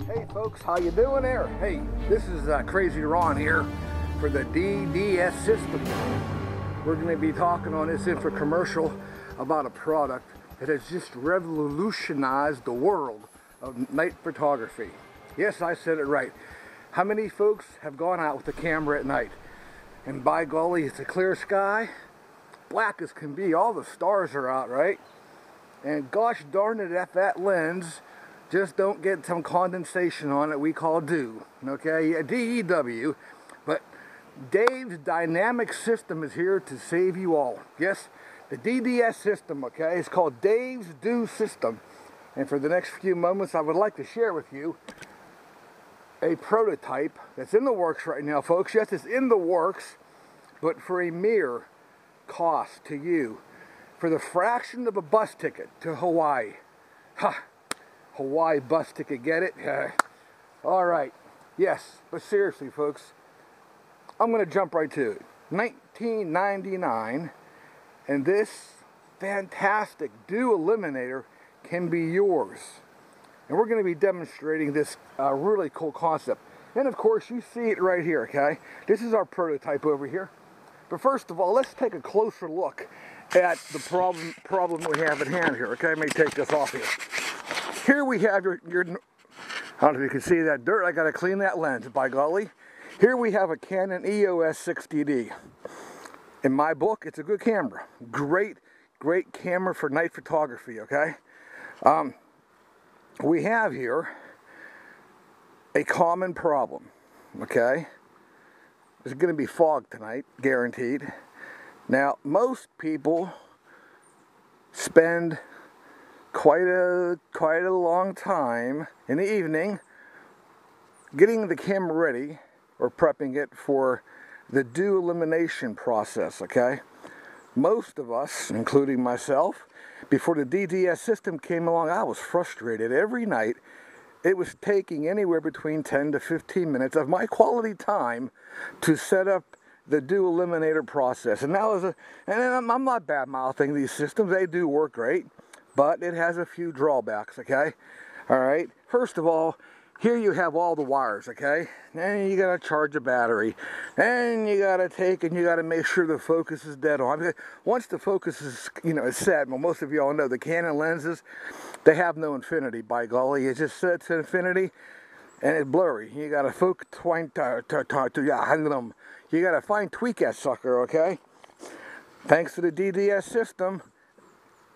Hey folks, how you doing there? Hey, this is Crazy Ron here for the DDS system. We're going to be talking on this infomercial about a product that has just revolutionized the world of night photography. Yes, I said it right. How many folks have gone out with a camera at night? And by golly, it's a clear sky, black as can be, all the stars are out, right? And gosh darn it, if that lens just don't get some condensation on it we call dew, okay? Yeah, DEW. But Dave's dynamic system is here to save you all. Yes, the DDS system, okay? It's called Dave's Dew System. And for the next few moments, I would like to share with you a prototype that's in the works right now, folks. Yes, it's in the works, but for a mere cost to you, for the fraction of a bus ticket to Hawaii. Ha! Hawaii bus ticket, get it? All right, yes, but seriously, folks, I'm going to jump right to it. 1999, and this fantastic dew eliminator can be yours. And we're going to be demonstrating this really cool concept. And of course, you see it right here, okay? This is our prototype over here. But first of all, let's take a closer look at the problem we have at hand here, okay? Let me take this off here. Here we have your I don't know if you can see that dirt. I got to clean that lens, by golly. Here we have a Canon EOS 60D. In my book, it's a good camera. Great camera for night photography, okay? We have here a common problem, okay? There's going to be fog tonight, guaranteed. Now, most people spend quite a long time in the evening getting the camera ready or prepping it for the dew elimination process, okay? Most of us, including myself, before the DDS system came along, I was frustrated. Every night, it was taking anywhere between 10 to 15 minutes of my quality time to set up the dew eliminator process. And I'm not bad-mouthing these systems. They do work great. But it has a few drawbacks, okay? All right, first of all, here you have all the wires, okay? And you gotta charge a battery. And you gotta take and you gotta make sure the focus is dead on. Once the focus is, is set, well, most of you all know the Canon lenses, they have no infinity, by golly. It just sets to infinity and it's blurry. You gotta you gotta fine tweak that sucker, okay? Thanks to the DDS system,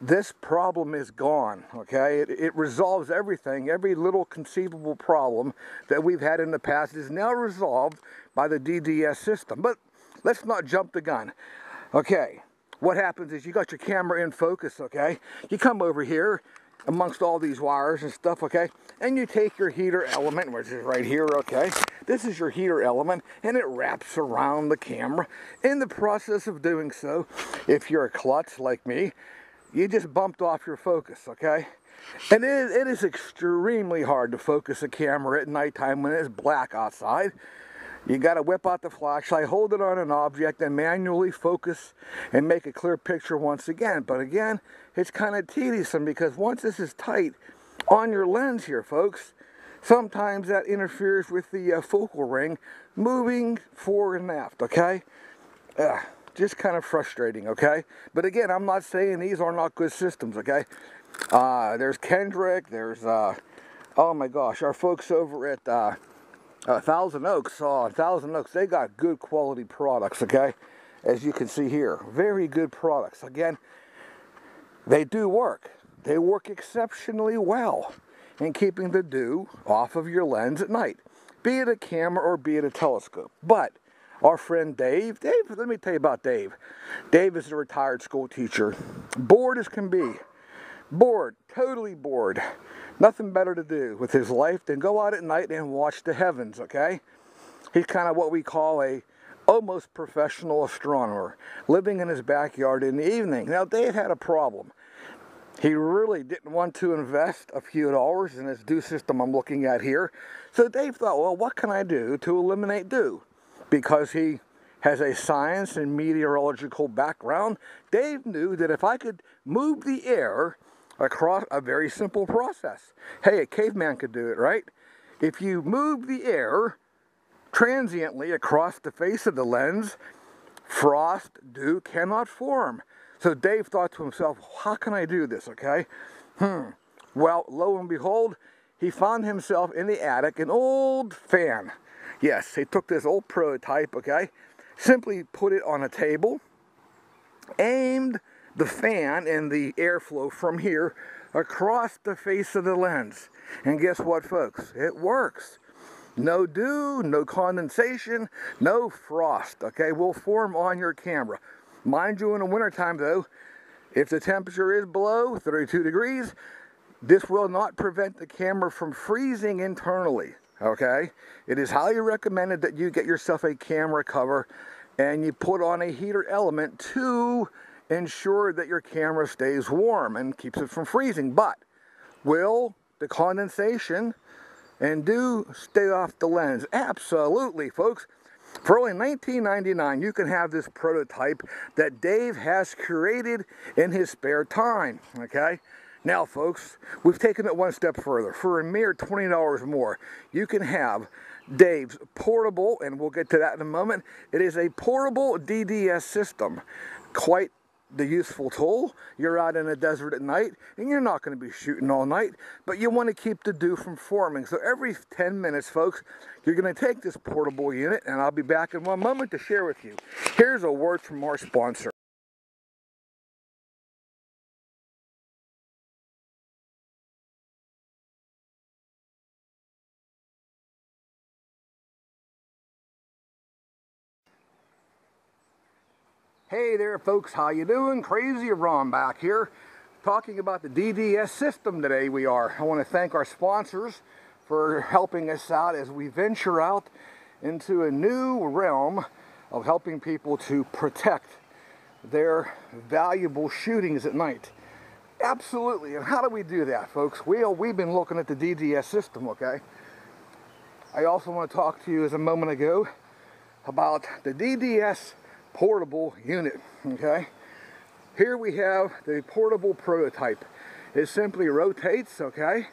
this problem is gone, okay? It resolves everything. Every little conceivable problem that we've had in the past is now resolved by the DDS system. But let's not jump the gun. Okay, what happens is you got your camera in focus, okay? You come over here amongst all these wires and stuff, okay? And you take your heater element, which is right here, okay? This is your heater element, and it wraps around the camera. In the process of doing so, if you're a klutz like me, you just bumped off your focus, okay? And it is extremely hard to focus a camera at nighttime when it's black outside. You got to whip out the flashlight, hold it on an object, and manually focus and make a clear picture once again. But again, it's kind of tedious because once this is tight on your lens here, folks, sometimes that interferes with the focal ring moving forward and aft, okay? Just kind of frustrating, okay? But again, I'm not saying these are not good systems, okay? There's Kendrick, there's, oh my gosh, our folks over at Thousand Oaks, they got good quality products, okay? As you can see here, very good products. Again, they do work. They work exceptionally well in keeping the dew off of your lens at night, be it a camera or be it a telescope. But our friend Dave, let me tell you about Dave. Dave is a retired school teacher. Bored as can be. Bored, totally bored. Nothing better to do with his life than go out at night and watch the heavens, okay? He's kind of what we call a almost professional astronomer, living in his backyard in the evening. Now, Dave had a problem. He really didn't want to invest a few dollars in this dew system I'm looking at here. So Dave thought, well, what can I do to eliminate dew? Because he has a science and meteorological background, Dave knew that if I could move the air across a very simple process, hey, a caveman could do it, right? If you move the air transiently across the face of the lens, frost, dew cannot form. So Dave thought to himself, how can I do this, okay? Well, lo and behold, he found himself in the attic an old fan. Yes, he took this old prototype, okay? Simply put it on a table, aimed the fan and the airflow from here across the face of the lens. And guess what, folks? It works. No dew, no condensation, no frost, okay, will form on your camera. Mind you, in the wintertime, though, if the temperature is below 32 degrees, this will not prevent the camera from freezing internally, okay? It is highly recommended that you get yourself a camera cover and you put on a heater element to ensure that your camera stays warm and keeps it from freezing. But will the condensation and dew stay off the lens? Absolutely, folks. For only $19.99, you can have this prototype that Dave has created in his spare time, okay? Now, folks, we've taken it one step further. For a mere $20 more, you can have Dave's portable, and we'll get to that in a moment. It is a portable DDS system. Quite the useful tool. You're out in the desert at night, and you're not going to be shooting all night, but you want to keep the dew from forming. So every 10 minutes, folks, you're going to take this portable unit, and I'll be back in one moment to share with you. Here's a word from our sponsor. Hey there, folks, how you doing? Crazy Ron back here, talking about the DDS system today. I want to thank our sponsors for helping us out as we venture out into a new realm of helping people to protect their valuable shootings at night. Absolutely, and how do we do that, folks? We've been looking at the DDS system, okay? I also want to talk to you, as a moment ago, about the DDS portable unit, okay? Here we have the portable prototype. It simply rotates, okay?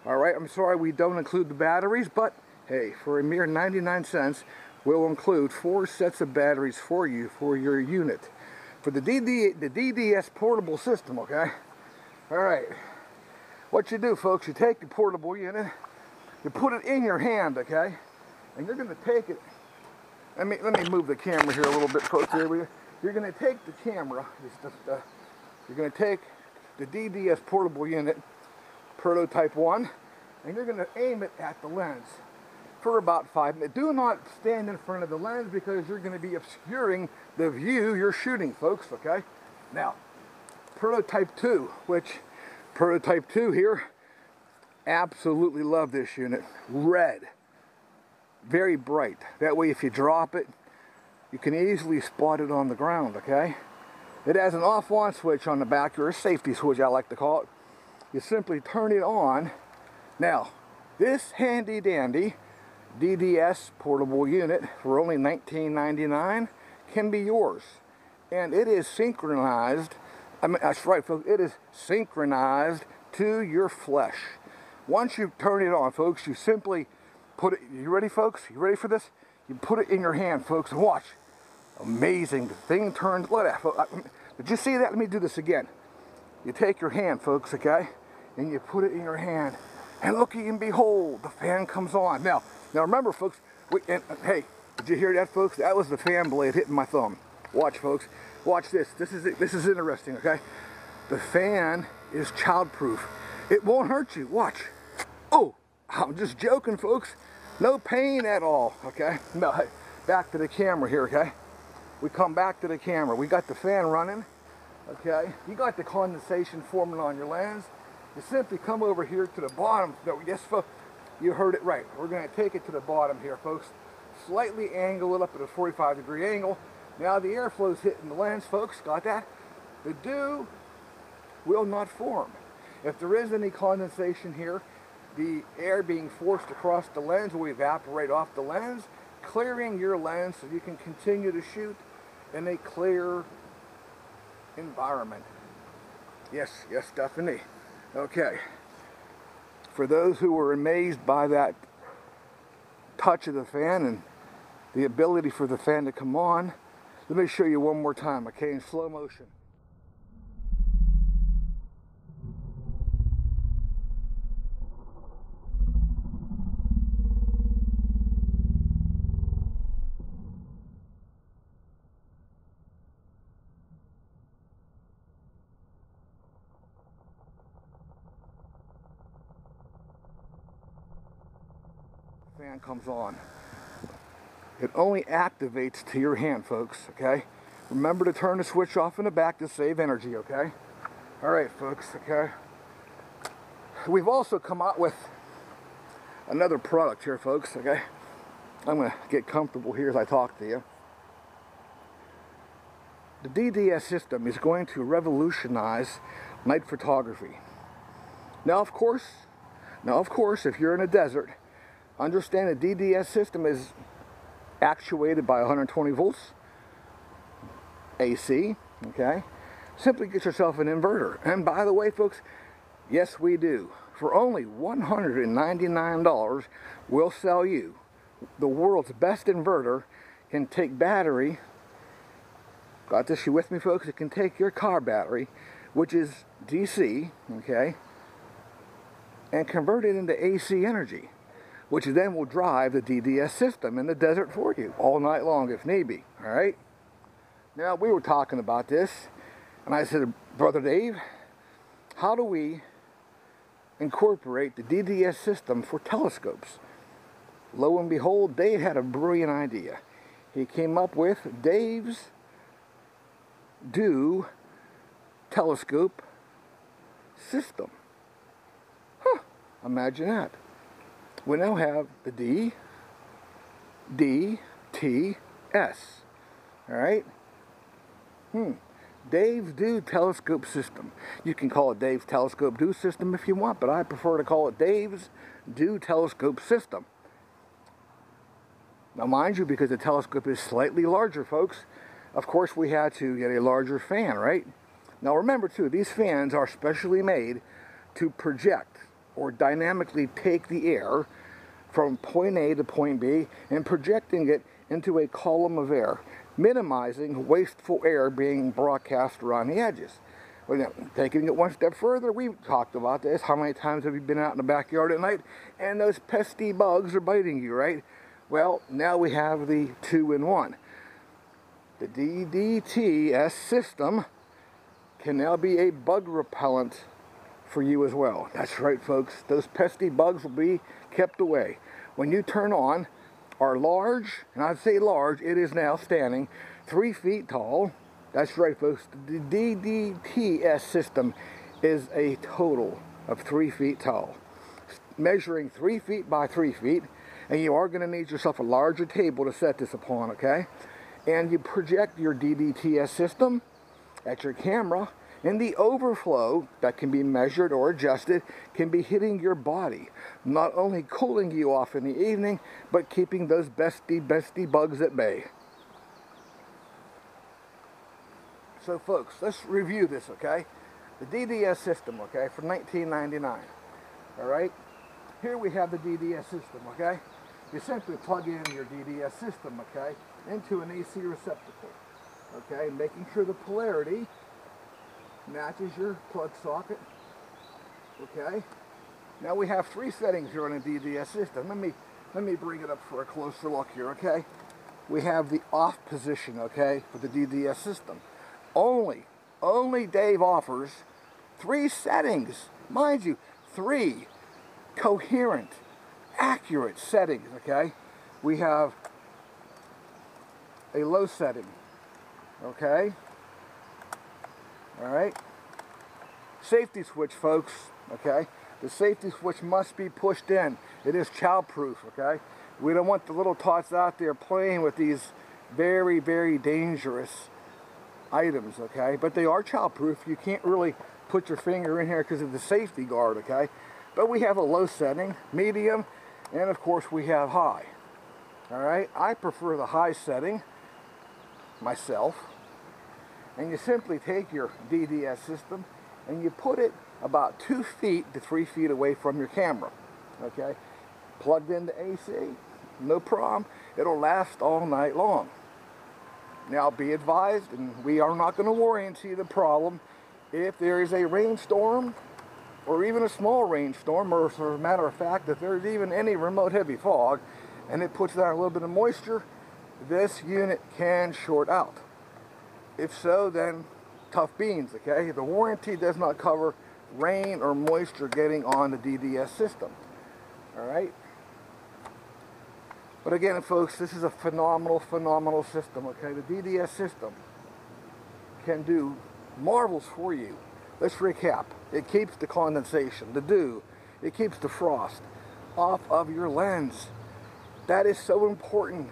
All right, I'm sorry we don't include the batteries, but hey, for a mere 99 cents, we'll include 4 sets of batteries for you for your unit. For the DDS portable system, okay? All right, what you do, folks, you take the portable unit, you put it in your hand, okay? And you're gonna take it. Let me move the camera here a little bit, folks. Here you're going to take the camera. You're going to take the DDS portable unit, prototype 1, and you're going to aim it at the lens for about 5 minutes. Do not stand in front of the lens because you're going to be obscuring the view you're shooting, folks. Okay. Now, prototype 2, prototype 2 here, absolutely love this unit. Red. Very bright. That way if you drop it, you can easily spot it on the ground, okay? It has an off-on switch on the back, or a safety switch I like to call it. You simply turn it on. Now, this handy-dandy DDS portable unit for only $19.99 can be yours. And it is synchronized, that's right, folks, it is synchronized to your flesh. Once you turn it on, folks, you simply put it, you ready, folks? You ready for this? You put it in your hand, folks, and watch. Amazing. The thing turns, look at that. Did you see that? Let me do this again. You take your hand, folks, okay? And you put it in your hand. And looky and behold, the fan comes on. Now remember, folks, hey, did you hear that, folks? That was the fan blade hitting my thumb. Watch, folks. Watch this. This is interesting, okay? The fan is childproof. It won't hurt you. Watch. Oh, I'm just joking, folks. No pain at all, okay? Now, hey, back to the camera here, okay? We come back to the camera. We got the fan running, okay? You got the condensation forming on your lens. You simply come over here to the bottom. No, yes, folks, you heard it right. We're going to take it to the bottom here, folks. Slightly angle it up at a 45-degree angle. Now the airflow's hitting the lens, folks. Got that? The dew will not form. If there is any condensation here, the air being forced across the lens will evaporate off the lens, clearing your lens so you can continue to shoot in a clear environment. Yes, definitely. Okay. For those who were amazed by that touch of the fan and the ability for the fan to come on. Let me show you one more time, okay, in slow motion. Fan comes on. It only activates to your hand, folks, okay? Remember to turn the switch off in the back to save energy, okay? All right, folks, okay? We've also come out with another product here, folks, okay? I'm gonna get comfortable here as I talk to you. The DDS system is going to revolutionize night photography. Now, of course, if you're in a desert, understand the DDS system is actuated by 120 volts AC, okay? Simply get yourself an inverter. And by the way, folks, yes, we do. For only $199, we'll sell you the world's best inverter. Can take battery. Got this, you with me, folks? It can take your car battery, which is DC, okay, and convert it into AC energy, which then will drive the DDS system in the desert for you all night long if need be, all right? Now, we were talking about this, and I said, Brother Dave, how do we incorporate the DDS system for telescopes? Lo and behold, Dave had a brilliant idea. He came up with Dave's Do Telescope System. Huh, imagine that. We now have the DDTS. Alright? Dave's Do Telescope System. You can call it Dave's Telescope Do System if you want, but I prefer to call it Dave's Do Telescope System. Now, mind you, because the telescope is slightly larger, folks, of course we had to get a larger fan, right? Now remember too, these fans are specially made to project or dynamically take the air from point A to point B and projecting it into a column of air, minimizing wasteful air being broadcast around the edges. Well, now, taking it one step further, we've talked about this. How many times have you been out in the backyard at night and those pesky bugs are biting you, right? Well, now we have the 2-in-1. The DDTS system can now be a bug repellent for you as well. That's right, folks. Those pesky bugs will be kept away. When you turn on our large, and I'd say large, it is now standing 3 feet tall. That's right, folks. The DDTS system is a total of 3 feet tall, measuring 3 feet by 3 feet. And you are going to need yourself a larger table to set this upon, okay? And you project your DDTS system at your camera, and the overflow that can be measured or adjusted can be hitting your body, not only cooling you off in the evening, but keeping those bestie bugs at bay. So folks, let's review this, okay? The DDS system, okay, from 1999, all right? Here we have the DDS system, okay? You simply plug in your DDS system, okay, into an AC receptacle, okay, making sure the polarity matches your plug socket, okay. Now we have 3 settings here on the DDS system. Let me bring it up for a closer look here, okay. We have the off position, okay, for the DDS system. Only Dave offers 3 settings, mind you, 3 coherent, accurate settings, okay? We have a low setting, okay? All right? Safety switch, folks, okay? The safety switch must be pushed in. It is child-proof, okay? We don't want the little tots out there playing with these very, very dangerous items, okay? But they are child-proof. You can't really put your finger in here because of the safety guard, okay? But we have a low setting, medium, and of course we have high. All right, I prefer the high setting myself. And you simply take your DDS system and you put it about 2 feet to 3 feet away from your camera. Okay, plugged into AC, no problem. It'll last all night long. Now be advised, and we are not going to warranty the problem, if there is a rainstorm or even a small rainstorm, or as a matter of fact, if there's even any remote heavy fog and it puts down a little bit of moisture, this unit can short out. If so, then tough beans, okay? The warranty does not cover rain or moisture getting on the DDS system, all right? But again, folks, this is a phenomenal system, okay? The DDS system can do marvels for you. Let's recap. It keeps the condensation, the dew, it keeps the frost off of your lens. That is so important.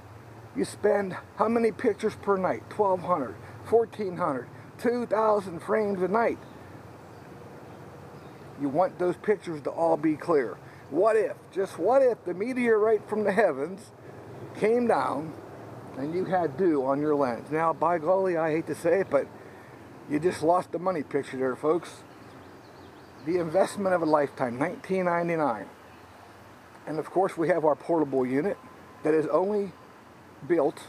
You spend how many pictures per night? 1,200, 1,400, 2,000 frames a night. You want those pictures to all be clear. What if, just what if, the meteorite from the heavens came down and you had dew on your lens? Now, by golly, I hate to say it, but you just lost the money picture there, folks. The investment of a lifetime, $19.99. And of course, we have our portable unit that is only built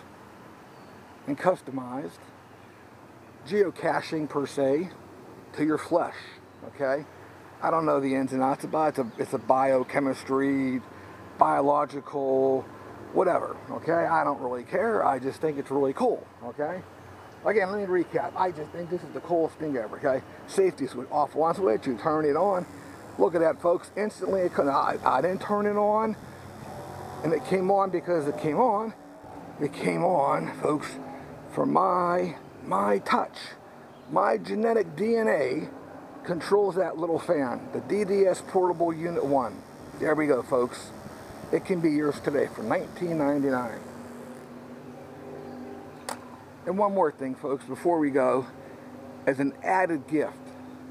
and customized, geocaching per se, to your flesh, okay? I don't know the ins and outs about it. It's a biochemistry, biological, whatever, okay? I don't really care. I just think it's really cool, okay? Again, let me recap. I just think this is the coolest thing ever, okay? Safety switch, off one switch, you turn it on. Look at that, folks. Instantly, I didn't turn it on, and it came on because it came on. It came on, folks, for my touch. My genetic DNA controls that little fan, the DDS Portable Unit 1. There we go, folks. It can be yours today for $19.99. And one more thing, folks, before we go, as an added gift.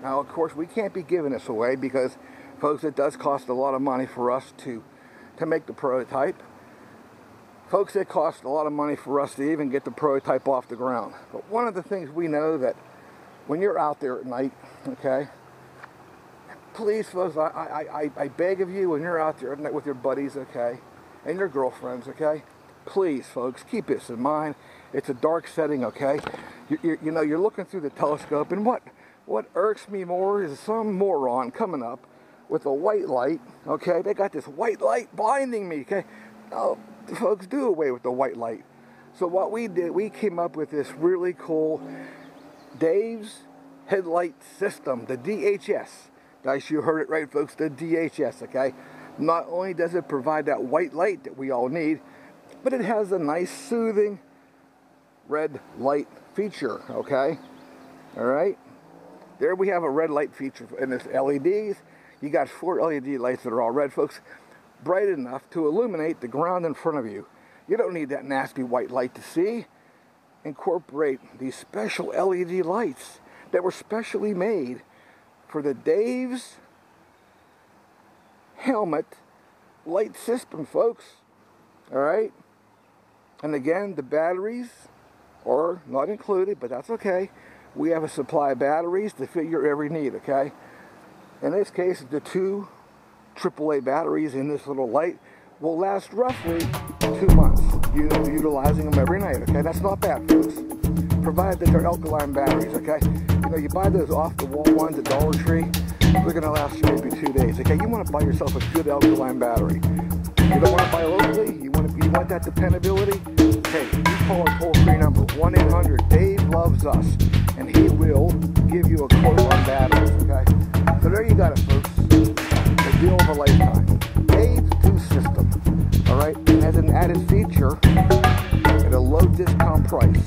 Now, of course, we can't be giving this away because, folks, it does cost a lot of money for us to make the prototype. Folks, it costs a lot of money for us to even get the prototype off the ground. But one of the things we know that when you're out there at night, okay, please, folks, I beg of you, when you're out there at night with your buddies, okay, and your girlfriends, okay, please, folks, keep this in mind. It's a dark setting, okay? You know, you're looking through the telescope, and what irks me more is some moron coming up with a white light, okay? They got this white light blinding me, okay? Oh, folks, do away with the white light. So what we did, we came up with this really cool Dave's headlight system, the DHS. Guys, you heard it right, folks, the DHS, okay? Not only does it provide that white light that we all need, but it has a nice soothing red light feature, okay? All right? There we have a red light feature in this LEDs. You got 4 LED lights that are all red, folks, bright enough to illuminate the ground in front of you. You don't need that nasty white light to see. Incorporate these special LED lights that were specially made for the Dave's helmet light system, folks. All right? And again, the batteries are not included, but that's okay. We have a supply of batteries to fit your every need, okay? In this case, the 2 AAA batteries in this little light will last roughly 2 months, utilizing them every night, okay? That's not bad, folks. Provided that they're alkaline batteries, okay? You know, you buy those off-the-wall ones at Dollar Tree, they're going to last you maybe 2 days, okay? You want to buy yourself a good alkaline battery. You don't want to buy locally, you want that dependability? Hey, you call our toll-free number, 1-800-DAVE-LOVES-US, and he will give you a quote on batteries, okay? So there you got it, folks. The deal of a lifetime. Dave's 2 system, all right? It has an added feature at a low discount price.